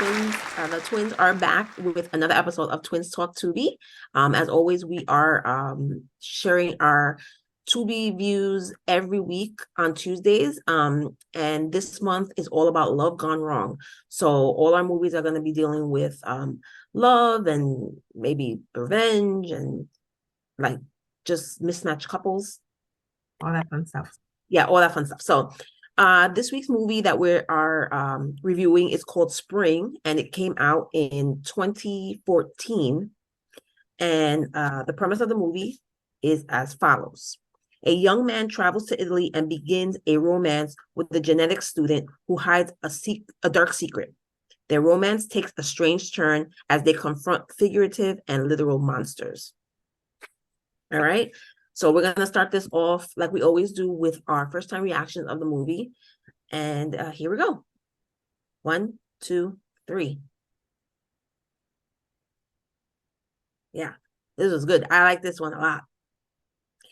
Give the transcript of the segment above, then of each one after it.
the twins are back with another episode of Twins Talk Tubi. As always, we are sharing our Tubi views every week on Tuesdays. And this month is all about love gone wrong. So all our movies are going to be dealing with love and maybe revenge and like just mismatched couples. All that fun stuff. Yeah, all that fun stuff. So this week's movie that we are reviewing is called Spring, and it came out in 2014. And the premise of the movie is as follows. A young man travels to Italy and begins a romance with a genetics student who hides a dark secret. Their romance takes a strange turn as they confront figurative and literal monsters. All right. So we're going to start this off like we always do with our first time reactions of the movie. And here we go. 1, 2, 3. Yeah, this was good. I like this one a lot.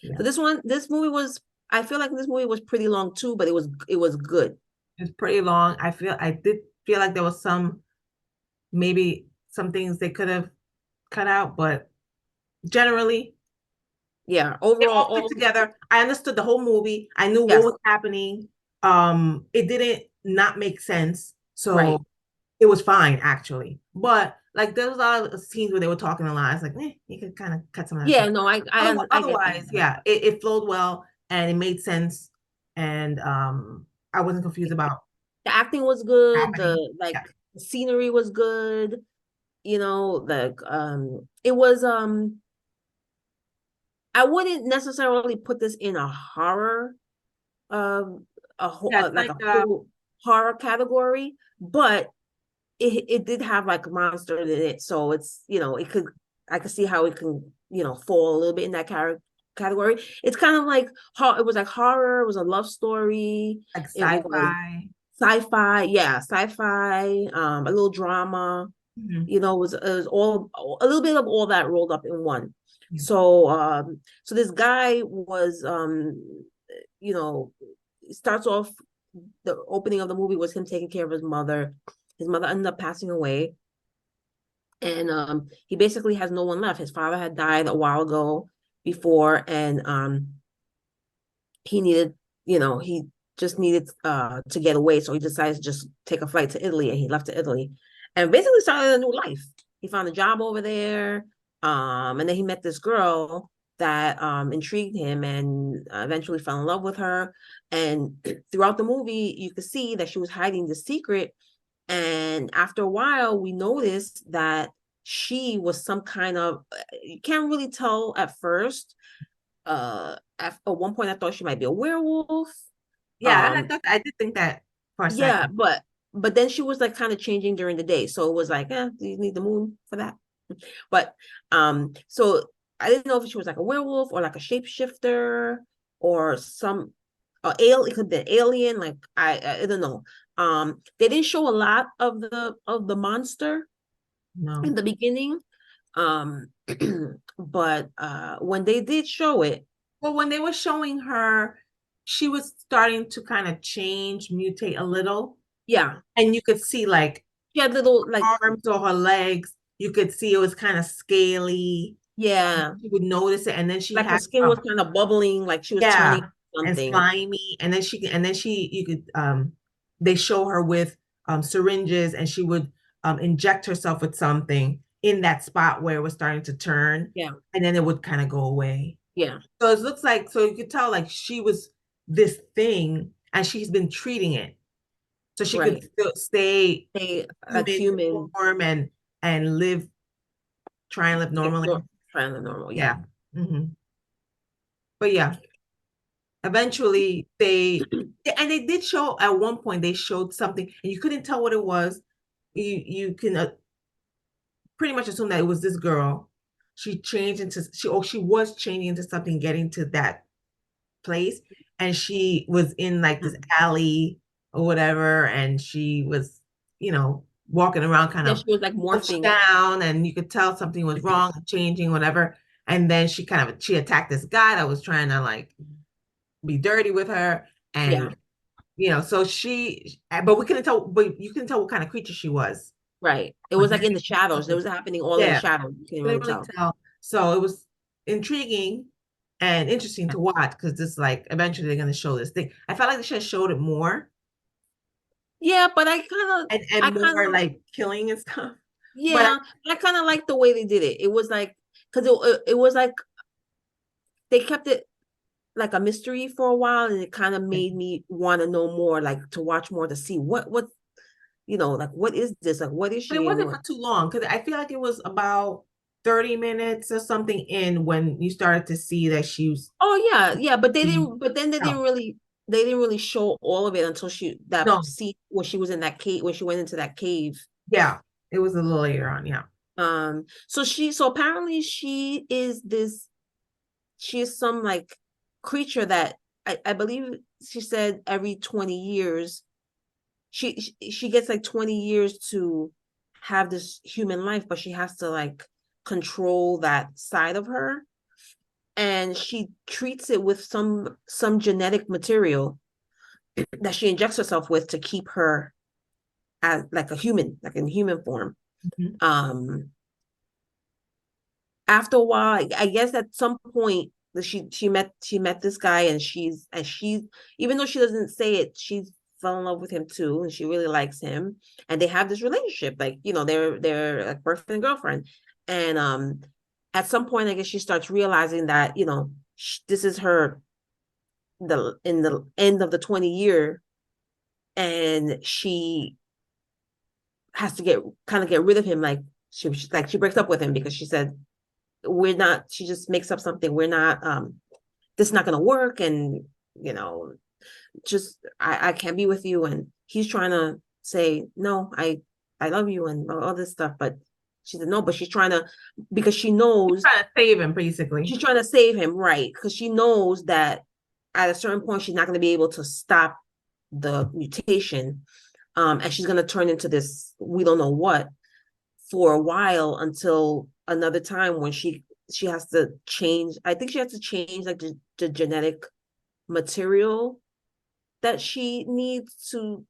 Yeah. So this movie was, I feel like this movie was pretty long too, but it was good. It's pretty long. I did feel like there was maybe some things they could have cut out, but generally Yeah, it all overall, fit together. I understood the whole movie. I knew what yes, was happening. It didn't not make sense. right. So it was fine actually. But like there was a lot of scenes where they were talking a lot. I was like, you could kind of cut some of that stuff. Yeah, no, I get that. Otherwise, yeah, it flowed well and it made sense. And I wasn't confused about The acting was good. happening. Like Yeah. the scenery was good. It was I wouldn't necessarily put this in a horror Yeah, it's like like a full horror category, but it did have like monsters in it, so it's I could see how it can fall a little bit in that category. It's kind of like it was like horror, it was a love story, like it was sci-fi. sci-fi, yeah, sci-fi, a little drama, Mhm. it was all a little bit of all that rolled up in one. Yeah. So this guy was you know starts off, the opening of the movie was him taking care of his mother. His mother ended up passing away, and he basically has no one left. His father had died a while ago before, and he needed, he just needed to get away. So he decided to just take a flight to Italy, and he left to Italy and basically started a new life. He found a job over there, and then he met this girl that intrigued him, and eventually fell in love with her. And throughout the movie, you could see that she was hiding the secret. And after a while, we noticed that she was some kind of, you can't really tell at first. At one point, I thought she might be a werewolf. Yeah, and Um, I did think that for a yeah, second. but then she was like kind of changing during the day. So it was like, do you need the moon for that? But so I didn't know if she was like a werewolf or like a shapeshifter or some alien. It could be an alien. Like I don't know. They didn't show a lot of the monster in No. the beginning. Um, but when they did show it, Well, when they were showing her, she was starting to kind of change, mutate a little, yeah, and you could see like she had little like, arms or her legs. You could see it was kind of scaly. yeah, You would notice it, and then she like her had skin was kind of bubbling, like she was yeah, turning and something. slimy, and then she you could they show her with syringes, and she would inject herself with something in that spot where it was starting to turn, Yeah, and then it would kind of go away. yeah, So it looks like, so you could tell like she was this thing and she's been treating it. So she could right. still stay They like human human, form and live, try and live like normally. trying to normal. Yeah, Yeah. hmm But yeah, eventually and they did show at one point, they showed something and you couldn't tell what it was. You can pretty much assume that it was this girl. She was changing into something, getting to that place, and she was in like this alley or whatever, and she was, walking around kind yeah. of She was like hunched morphing. down, and you could tell something was wrong, changing, whatever. And then she attacked this guy that was trying to like be dirty with her, Yeah, and so but we couldn't tell, but you couldn't tell what kind of creature she was. Right. It But was like in the shadows. It was happening all in the yeah, shadows. You can't couldn't really really tell. tell. So it was intriguing and interesting to watch because it's like eventually they're going to show this thing. I felt like they should have showed it more Yeah, but I kind more of, like killing and stuff. But yeah, I kind of like the way they did it. It was like, because it was like they kept it like a mystery for a while, and it kind of made me want to know more, like to watch more to see what like what is this? Like what is but it she and wasn't what? for too long because I feel like it was about 30 minutes or something in when you started to see that she was Oh yeah, yeah, but they the didn't. But then no, they didn't really show all of it until that no, scene when she was in that cave when she went into that cave. yeah, it was a little later on, yeah. So apparently she is some like creature that I believe she said every 20 years she gets like 20 years to have this human life, but she has to like control that side of her, and she treats it with some genetic material that she injects herself with to keep her as like a human, like in human form. Mhm. um After a while, I guess at some point that she met this guy, and she's even though she doesn't say it, she fell in love with him too, and she really likes him, and they have this relationship, like they're like boyfriend and girlfriend. And at some point, I guess she starts realizing that this is her the end of the 20 year, and she has to get rid of him. Like she breaks up with him because she said we're not she just makes up something, we're not this is not going to work, and you know just I can't be with you, and he's trying to say no, I love you and all this stuff, but she said no, but she's trying to, because she She's knows trying to save him basically. she's trying to save him, right? Because she knows that at a certain point she's not going to be able to stop the mutation, and she's going to turn into this we don't know what for a while, until another time when she has to change. I think she has to change like the genetic material that she needs to,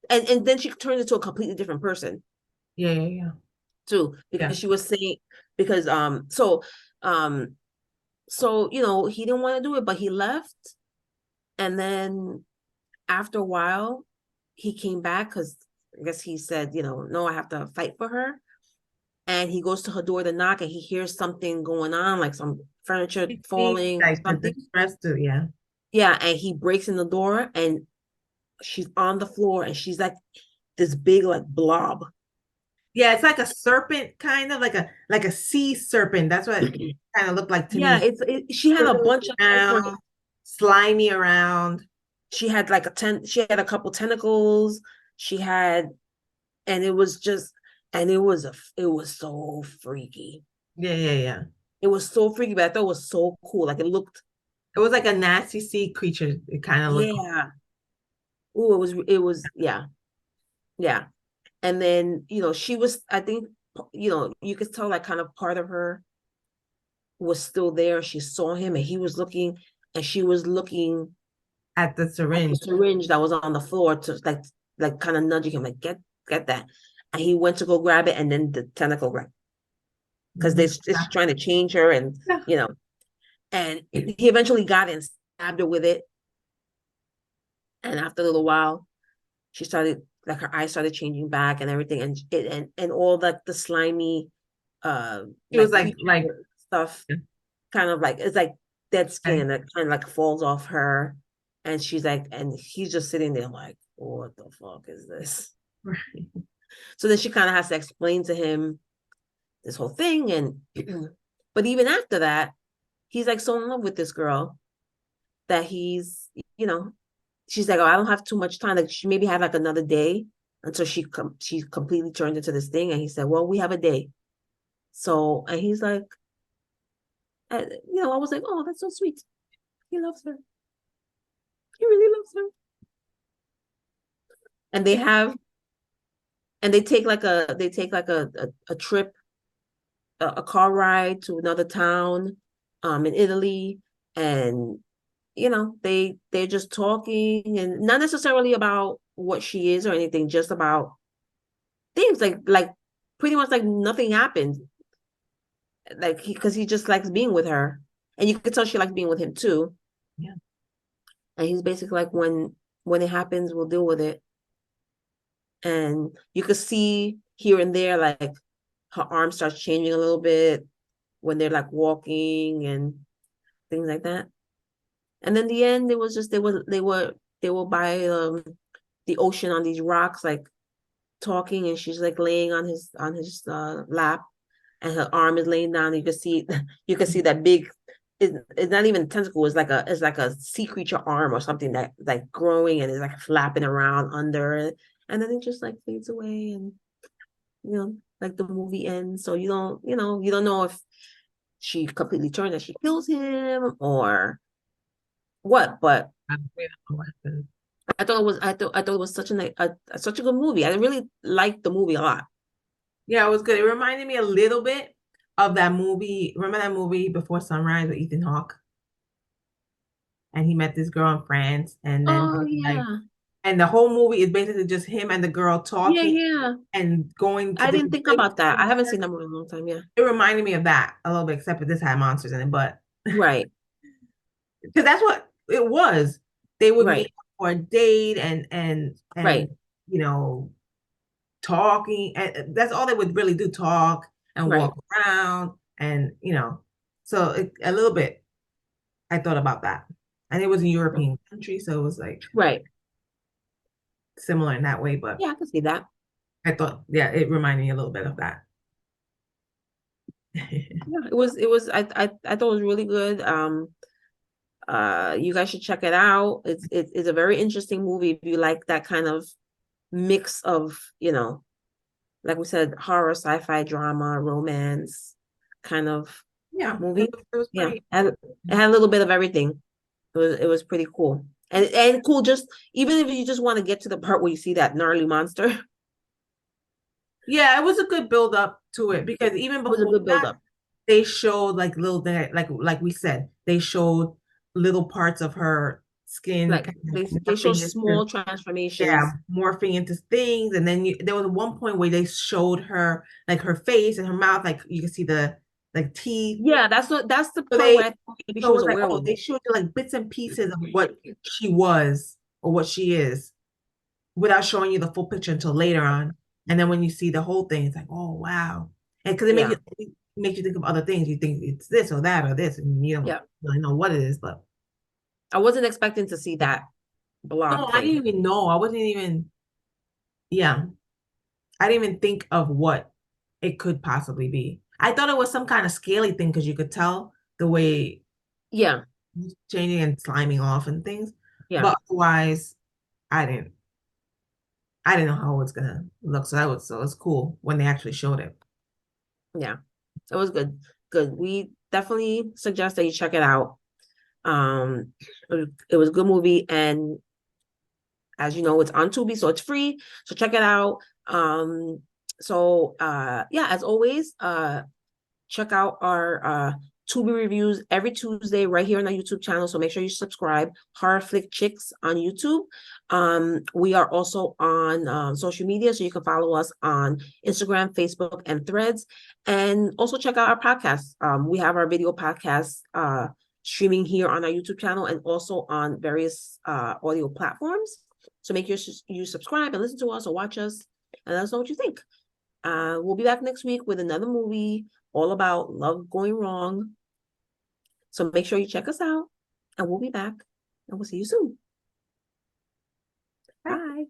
and then she turns into a completely different person Yeah, yeah, yeah. too, Yeah. because she was saying, because um he didn't want to do it, but he left, and then after a while he came back because I guess he said, no, I have to fight for her. And he goes to her door to knock, and he hears something going on, like some furniture She seems falling or like the something. distress to, yeah. Yeah, and he breaks in the door, and she's on the floor, and she's like this big like blob. Yeah, it's like a serpent, kind of like a sea serpent. That's what it kind of looked like to Yeah, me. she had a Swimming bunch of different. around, slimy around. She had like she had a couple tentacles. She had, and it was just, and it was so freaky. Yeah, yeah, yeah. It was so freaky, but I thought it was so cool. Like it looked, It was like a nasty sea creature. It kind of looked. yeah. Oh, it was, yeah, yeah. And then she was, I think, you could tell like kind of part of her was still there. She saw him, and he was looking, and she was looking At the at the syringe. syringe that was on the floor, to like kind of nudging him, like get that. And he went to go grab it, and then the tentacle grabbed, because they're Mhm. just trying to change her, and Yeah. you know and he eventually got it and stabbed her with it. And after a little while, she started, like, her eyes started changing back and everything, and and all the slimy It was like creature stuff, kind of like, it's like dead okay. skin that kind of like falls off her. And she's like, and he's just sitting there like, what the fuck is this? Right. So then she kind of has to explain to him this whole thing. And but even after that, he's like so in love with this girl that you know she's like, oh, I don't have too much time, like she maybe have like another day until she completely turned into this thing. And he said, well, we have a day. So, and he's like, I was like, oh, that's so sweet. He loves her. He really loves her. And they have, and they take like a trip, a car ride to another town, in Italy. And they're just talking, and not necessarily about what she is or anything, just about things like pretty much like nothing happened. Like because he just likes being with her. And you could tell she likes being with him too. Yeah. And he's basically like when it happens, we'll deal with it. And you could see here and there like her arm starts changing a little bit when they're like walking and things like that. And then the end, it was just they were by the ocean on these rocks, like talking, and she's like laying on his lap, and her arm is laying down. You can see you can see that big. It's not even tentacle. It's like a sea creature arm or something that like growing and is like flapping around under it, and then it just like fades away, and like the movie ends. So you don't know if she completely turned that she kills him or what, but I don't know what happened. I thought it was such a good movie. I really liked the movie a lot. Yeah, it was good. It reminded me a little bit of that movie. Remember that movie Before Sunrise with Ethan Hawke? And he met this girl in France, and then Oh like, yeah. and the whole movie is basically just him and the girl Yeah, talking yeah. and going to I didn't different think places about that. I haven't together. seen that movie in a long time. Yeah. It reminded me of that a little bit, except for this had monsters in it. But Right. because that's what it was. They would Right. meet for a date and Right. you know talking, and that's all they would really do, talk and Right. walk around, and so a little bit I thought about that. And it was a European country, so it was like Right. similar in that way, but Yeah, I can see that. I thought, yeah, it reminded me a little bit of that. Yeah, I thought it was really good. You guys should check it out. It's a very interesting movie if you like that kind of mix of, like we said, horror, sci-fi, drama, romance kind of Yeah, movie. it was Yeah. pretty. And it had a little bit of everything. It was pretty cool. And cool just even if you just want to get to the part where you see that gnarly monster, it Yeah, it was a good build up to it because even was a before good build that, up. they showed like little thing, like we said, they showed little parts of her skin Like kind of they show morphing into, small yeah, transformations. morphing into things. And then there was one point where they showed her like her face and her mouth, like you can see the like teeth. Yeah, that's the So part where I thought maybe she so it was was a like, oh, werewolf. they showed you like bits and pieces of what she was or what she is without showing you the full picture until later on. And then when you see the whole thing, it's like, oh wow. And because Yeah. it makes you think of other things. You think it's this or that or this, and you don't Yeah. really know what it is. But I wasn't expecting to see that no, blob I thing. didn't even know. I wasn't even, yeah, I didn't even think of what it could possibly be. I thought it was some kind of scaly thing because you could tell the way Yeah. it's changing and sliming off and things. Yeah. But otherwise, I didn't. I didn't know how it was gonna look. So it was cool when they actually showed it. Yeah. It was good. Good. We definitely suggest that you check it out. It was a good movie, and as you know, it's on Tubi, so it's free. So check it out. Yeah, as always, check out our Tubi reviews every Tuesday right here on our YouTube channel. So make sure you subscribe. Horror Flick Chicks on YouTube. We are also on social media, so you can follow us on Instagram, Facebook, and Threads. And also check out our podcast. We have our video podcast streaming here on our YouTube channel and also on various audio platforms. So make sure you subscribe and listen to us or watch us and let us know what you think. We'll be back next week with another movie all about love going wrong. So make sure you check us out and we'll be back and we'll see you soon. Bye.